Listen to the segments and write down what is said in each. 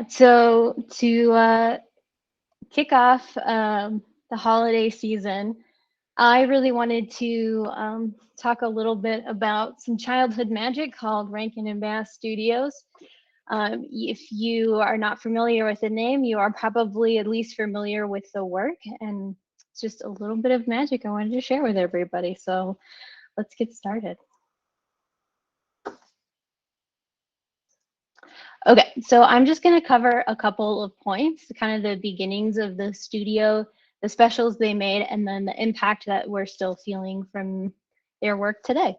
So to kick off the holiday season, I really wanted to talk a little bit about some childhood magic called Rankin and Bass Studios. If you are not familiar with the name, you are probably at least familiar with the work, and it's just a little bit of magic I wanted to share with everybody. So let's get started. Okay, so I'm just going to cover a couple of points, kind of the beginnings of the studio, the specials they made, and then the impact that we're still feeling from their work today.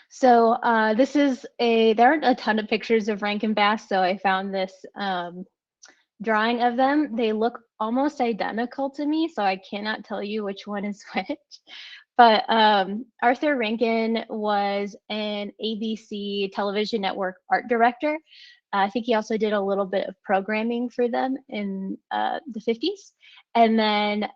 So there aren't a ton of pictures of Rankin Bass, so I found this drawing of them. They look almost identical to me, so I cannot tell you which one is which. But Arthur Rankin was an ABC television network art director. I think he also did a little bit of programming for them in the 50s. And then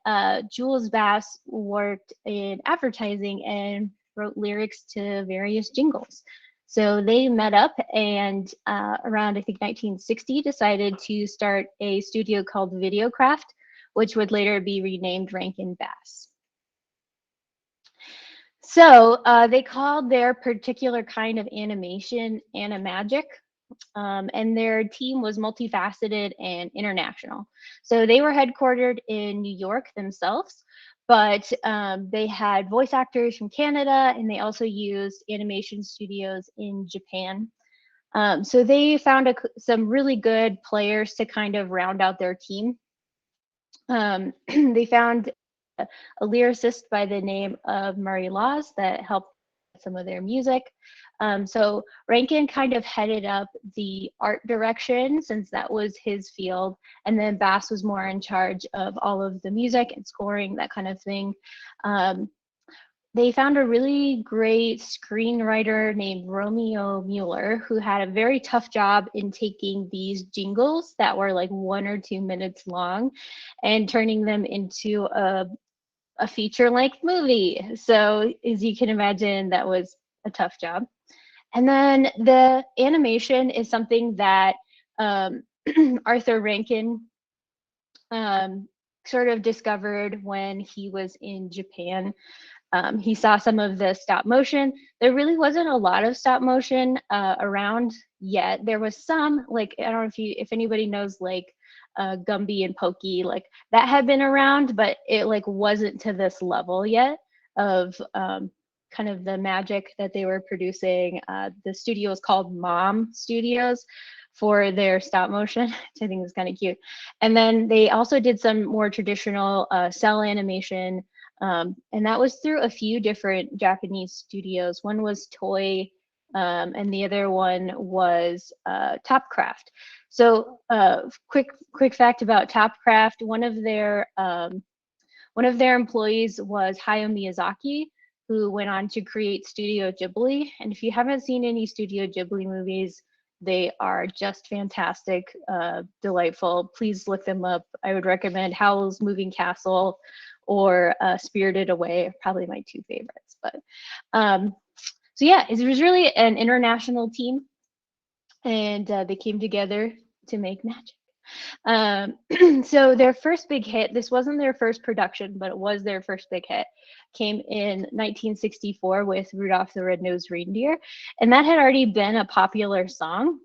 Jules Bass worked in advertising and wrote lyrics to various jingles. So they met up and around, I think, 1960, decided to start a studio called Videocraft, which would later be renamed Rankin Bass. So they called their particular kind of animation animagic, and their team was multifaceted and international. So they were headquartered in New York themselves, but they had voice actors from Canada, and they also used animation studios in Japan. So they found some really good players to kind of round out their team. They found a lyricist by the name of Murray Laws that helped some of their music. So Rankin kind of headed up the art direction since that was his field, and then Bass was more in charge of all of the music and scoring, that kind of thing. They found a really great screenwriter named Romeo Mueller who had a very tough job in taking these jingles that were like 1 or 2 minutes long and turning them into a feature-length movie. So as you can imagine, that was a tough job. And then the animation is something that Arthur Rankin sort of discovered when he was in Japan. He saw some of the stop motion. There really wasn't a lot of stop motion around yet. There was some, like, I don't know if anybody knows, like Gumby and Pokey, like that had been around, but it like wasn't to this level yet of kind of the magic that they were producing. The studio is called Mom Studios for their stop motion, which I think is kind of cute. And then they also did some more traditional cell animation, and that was through a few different Japanese studios. One was Toei, and the other one was Topcraft. So quick fact about Topcraft, one of their employees was Hayao Miyazaki, who went on to create Studio Ghibli. And if you haven't seen any Studio Ghibli movies, they are just fantastic, delightful. Please look them up. I would recommend Howl's Moving Castle or Spirited Away, probably my two favorites. But so yeah, it was really an international team, and they came together to make magic. So their first big hit, this wasn't their first production, but it was their first big hit, came in 1964 with Rudolph the Red-Nosed Reindeer. And that had already been a popular song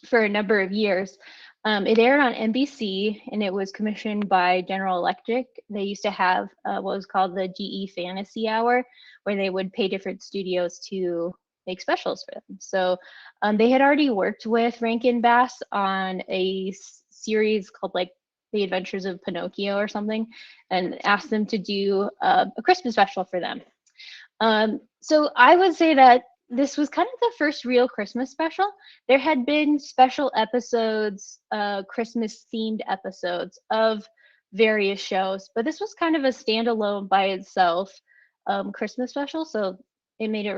for a number of years. It aired on NBC, and it was commissioned by General Electric. They used to have what was called the GE Fantasy Hour, where they would pay different studios to make specials for them. So they had already worked with Rankin Bass on a series called like The Adventures of Pinocchio or something, and asked them to do a Christmas special for them. So I would say that this was kind of the first real Christmas special. There had been special episodes, Christmas themed episodes of various shows, but this was kind of a standalone by itself Christmas special. So it made it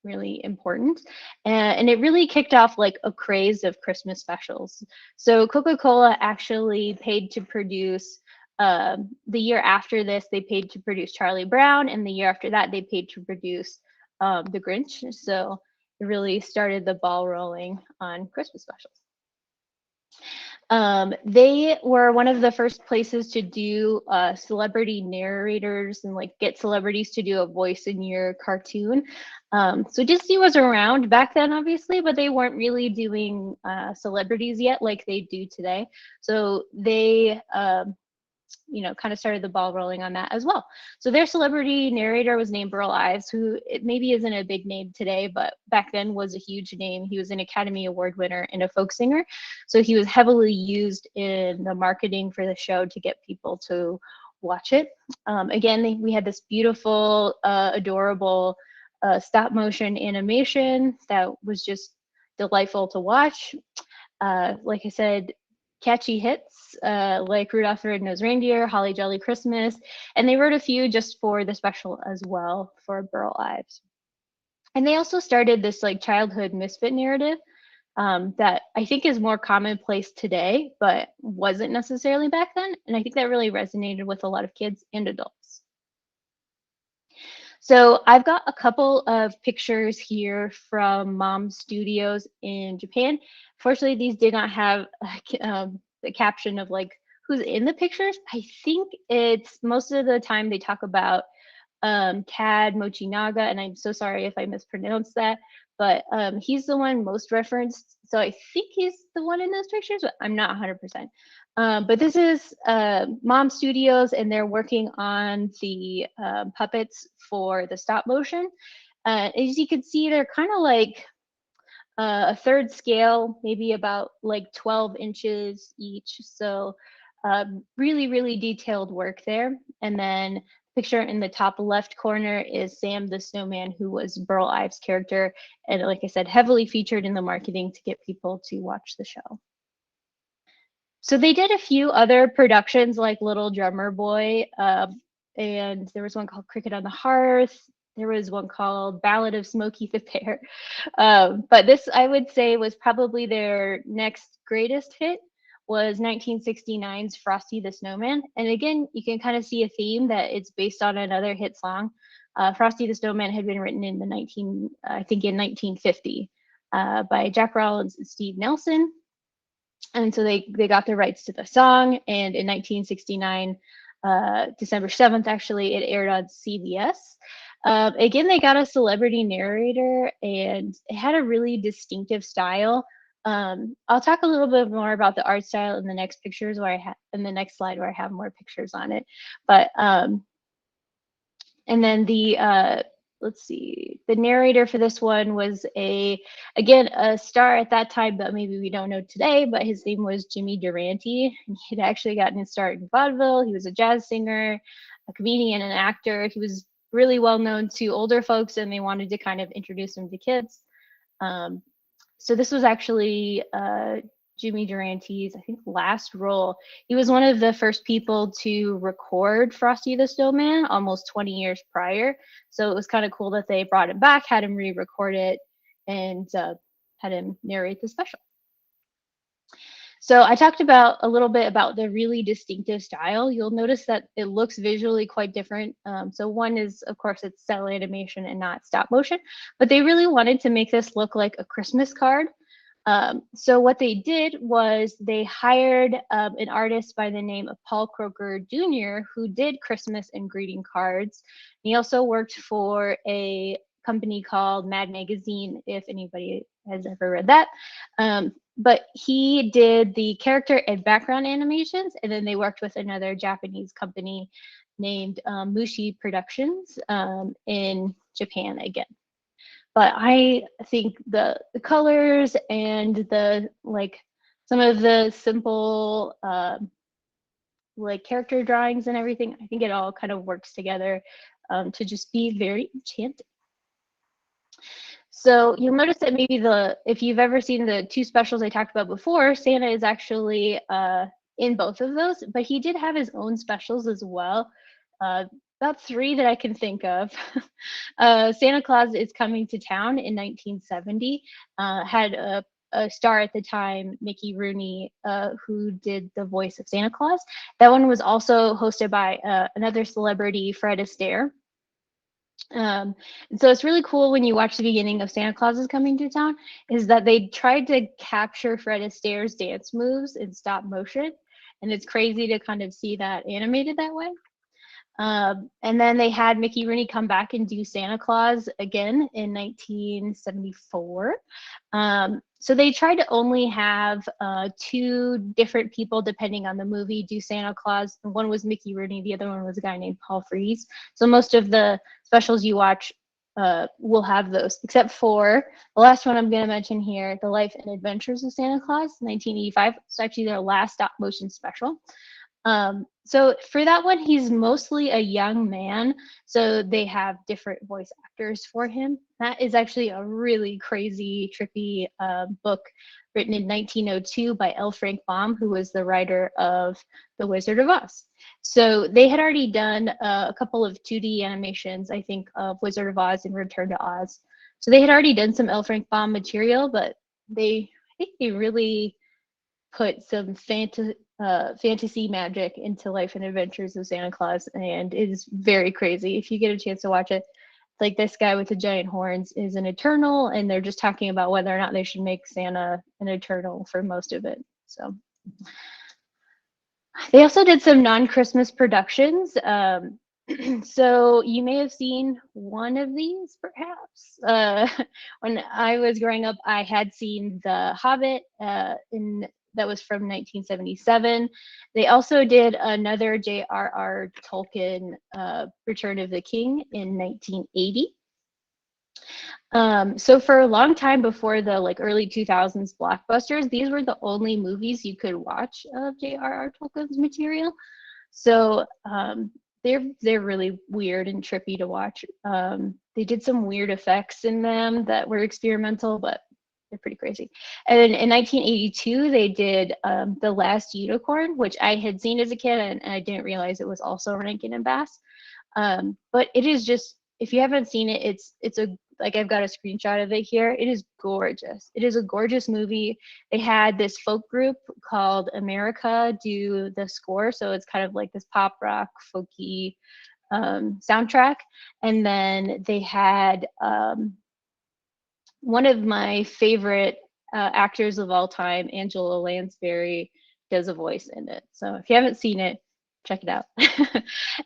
really important. And it really kicked off like a craze of Christmas specials. So Coca-Cola actually paid to produce, the year after this, they paid to produce Charlie Brown, and the year after that, they paid to produce The Grinch. So really started the ball rolling on Christmas specials. They were one of the first places to do celebrity narrators and like get celebrities to do a voice in your cartoon. So Disney was around back then, obviously, but they weren't really doing celebrities yet like they do today. So they kind of started the ball rolling on that as well. So their celebrity narrator was named Burl Ives, who it maybe isn't a big name today, but back then was a huge name. He was an Academy Award winner and a folk singer. So he was heavily used in the marketing for the show to get people to watch it. Again, we had this beautiful, adorable stop motion animation that was just delightful to watch. Like I said, catchy hits like Rudolph the Red-Nosed Reindeer, Holly Jolly Christmas, and they wrote a few just for the special as well for Burl Ives. And they also started this like childhood misfit narrative that I think is more commonplace today, but wasn't necessarily back then. And I think that really resonated with a lot of kids and adults. So I've got a couple of pictures here from Mom Studios in Japan. Fortunately, these did not have the caption of like who's in the pictures. I think it's most of the time they talk about Tad Mochinaga, and I'm so sorry if I mispronounced that, but he's the one most referenced. So I think he's the one in those pictures, but I'm not 100%. But this is Mom Studios, and they're working on the puppets for the stop motion. As you can see, they're kind of like a third scale, maybe about like 12 inches each. So really, really detailed work there. And then picture in the top left corner is Sam the Snowman, who was Burl Ives' character. And like I said, heavily featured in the marketing to get people to watch the show. So they did a few other productions like Little Drummer Boy, and there was one called Cricket on the Hearth. There was one called Ballad of Smokey the Bear. But this, I would say, was probably their next greatest hit, was 1969's Frosty the Snowman. And again, you can kind of see a theme that it's based on another hit song. Frosty the Snowman had been written in I think in 1950 by Jack Rollins and Steve Nelson. And so they got the rights to the song, and in 1969, December 7th, actually, it aired on CBS. Again, they got a celebrity narrator, and it had a really distinctive style. I'll talk a little bit more about the art style in the next pictures in the next slide where I have more pictures on it. But and then let's see, the narrator for this one was again, a star at that time that maybe we don't know today, but his name was Jimmy Durante. He'd actually gotten his start in vaudeville. He was a jazz singer, a comedian, and an actor. He was really well known to older folks, and they wanted to kind of introduce him to kids. So this was actually Jimmy Durante's, I think, last role. He was one of the first people to record Frosty the Snowman almost 20 years prior. So it was kind of cool that they brought him back, had him re-record it, and had him narrate the special. So I talked a little bit about the really distinctive style. You'll notice that it looks visually quite different. So one is, of course, it's cell animation and not stop motion, but they really wanted to make this look like a Christmas card. So what they did was they hired an artist by the name of Paul Croker Jr., who did Christmas and greeting cards. He also worked for a company called Mad Magazine, if anybody has ever read that. But he did the character and background animations, and then they worked with another Japanese company named Mushi Productions in Japan again. But I think the colors and some of the simple like character drawings and everything, I think it all kind of works together to just be very enchanting. So you'll notice that maybe if you've ever seen the two specials I talked about before, Santa is actually in both of those, but he did have his own specials as well. About 3 that I can think of. Santa Claus is Coming to Town in 1970 had a star at the time, Mickey Rooney, who did the voice of Santa Claus. That one was also hosted by another celebrity, Fred Astaire. And so it's really cool when you watch the beginning of Santa Claus is Coming to Town, is that they tried to capture Fred Astaire's dance moves in stop motion. And it's crazy to kind of see that animated that way. And then they had Mickey Rooney come back and do Santa Claus again in 1974. So they tried to only have two different people, depending on the movie, do Santa Claus. One was Mickey Rooney, the other one was a guy named Paul Frees. So most of the specials you watch will have those, except for the last one I'm going to mention here, The Life and Adventures of Santa Claus, 1985. It's actually their last stop motion special. So for that one, he's mostly a young man. So they have different voice actors for him. That is actually a really crazy, trippy book written in 1902 by L. Frank Baum, who was the writer of The Wizard of Oz. So they had already done a couple of 2D animations, I think, of Wizard of Oz and Return to Oz. So they had already done some L. Frank Baum material, but I think they really put some fantasy magic into Life and Adventures of Santa Claus, and it is very crazy. If you get a chance to watch it, like this guy with the giant horns is an Eternal, and they're just talking about whether or not they should make Santa an Eternal for most of it. So they also did some non-Christmas productions. So you may have seen one of these, perhaps. When I was growing up, I had seen The Hobbit that was from 1977. They also did another J.R.R. Tolkien Return of the King in 1980. So for a long time before the like early 2000s blockbusters, these were the only movies you could watch of J.R.R. Tolkien's material. So they're really weird and trippy to watch. They did some weird effects in them that were experimental, but they're pretty crazy. And in 1982, they did The Last Unicorn, which I had seen as a kid, and I didn't realize it was also Rankin and Bass. But it is just, if you haven't seen it, it's a, like, I've got a screenshot of it here. It is gorgeous. It is a gorgeous movie. They had this folk group called America do the score, so it's kind of like this pop rock folky soundtrack. And then they had one of my favorite actors of all time, Angela Lansbury, does a voice in it. So if you haven't seen it, check it out.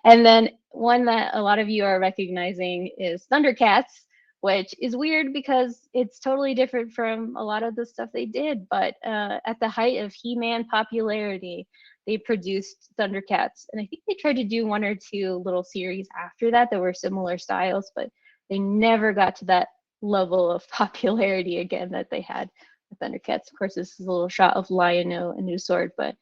And then one that a lot of you are recognizing is Thundercats, which is weird because it's totally different from a lot of the stuff they did. But at the height of He-Man popularity, they produced Thundercats. And I think they tried to do one or two little series after that that were similar styles, but they never got to that level of popularity again that they had with Thundercats. Of course, this is a little shot of Lion-O, a new sword, but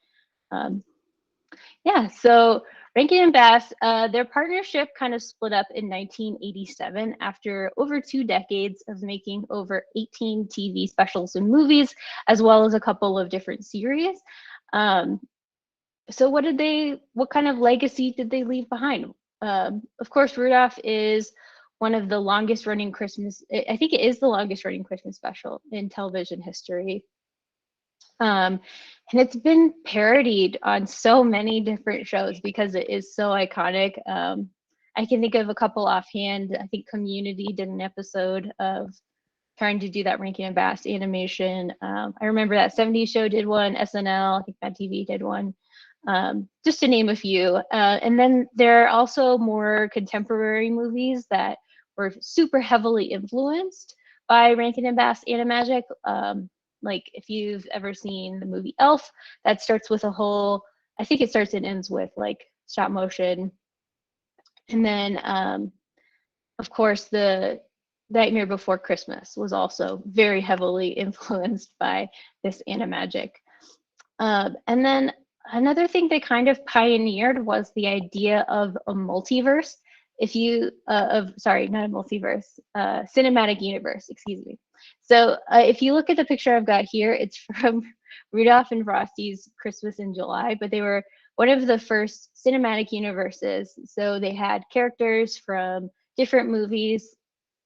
yeah, so Rankin and Bass, their partnership kind of split up in 1987 after over 2 decades of making over 18 TV specials and movies, as well as a couple of different series. So what kind of legacy did they leave behind? Of course, Rudolph is one of the longest running Christmas, I think it is the longest running Christmas special in television history. And it's been parodied on so many different shows because it is so iconic. I can think of a couple offhand. I think Community did an episode of trying to do that Rankin and Bass animation. I remember that 70s show did one, SNL, I think Mad TV did one, just to name a few. And then there are also more contemporary movies that were super heavily influenced by Rankin and Bass Animagic. Like if you've ever seen the movie Elf, that starts with a whole, I think it starts and ends with like stop motion. And then, of course, the Nightmare Before Christmas was also very heavily influenced by this Animagic. And then another thing they kind of pioneered was the idea of a multiverse. If you, sorry, not a multiverse, cinematic universe, excuse me. So if you look at the picture I've got here, it's from Rudolph and Frosty's Christmas in July, but they were one of the first cinematic universes. So they had characters from different movies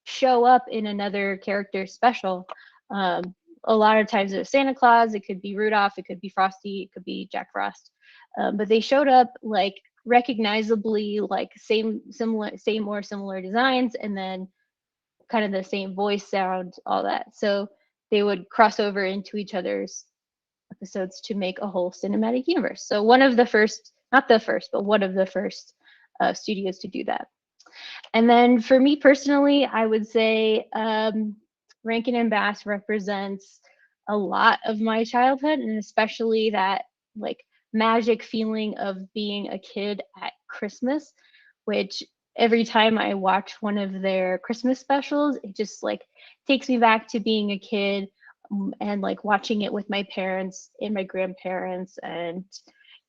show up in another character special. A lot of times it was Santa Claus, it could be Rudolph, it could be Frosty, it could be Jack Frost. But they showed up like recognizably like same or similar designs, and then kind of the same voice sound, all that. So they would cross over into each other's episodes to make a whole cinematic universe. So one of the first, not the first, but one of the first studios to do that. And then for me personally, I would say Rankin and Bass represents a lot of my childhood, and especially that like magic feeling of being a kid at Christmas, which every time I watch one of their Christmas specials, it just like takes me back to being a kid, and like watching it with my parents and my grandparents, and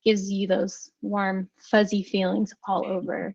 gives you those warm, fuzzy feelings all over